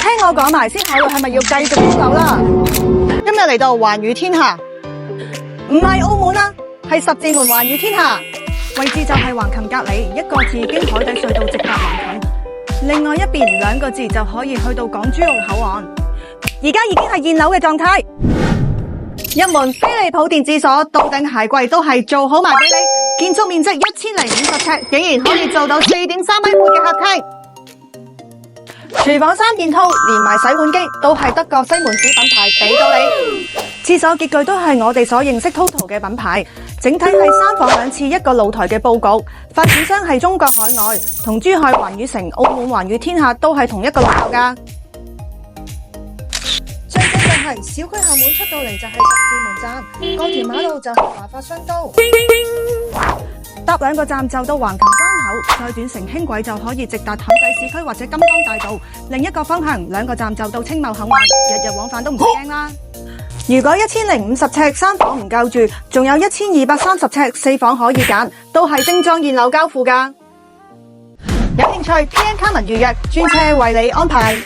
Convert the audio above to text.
聽我講埋先考慮係咪要繼續租樓啦。今日嚟到環宇天下，唔係澳門啦，係十字門環宇天下，位置就係橫琴隔籬，一個字經海底隧道直達橫琴，另外一邊2個字就可以去到港珠澳口岸。而家已經係現樓嘅狀態，一門飛利浦電子鎖，到頂鞋櫃都係做好埋俾你，建築面積1050尺，竟然可以做到4.3米闊嘅客廳。廚房3件套，連埋洗碗機都係德國西門子品牌俾到你。廁所潔具都係我哋所認識 Total 嘅品牌，整體係3房2廁1個露台嘅佈局。發展商係中國海外，同珠海環宇城、澳門環宇天下都係同一個路口噶。最緊就係小區後門出到嚟就係十字門站，過條馬路就係華發商都。搭2個站就到橫琴關口，再轉乘輕軌就可以直達氹仔市區或者金剛大道。另一個方向2個站就到青茂口岸，日日往返都唔使驚啦。如果1050尺3房唔夠住，仲有1230尺4房可以揀，都係精裝現樓交付噶。有興趣 PM 卡文預約，專車為你安排。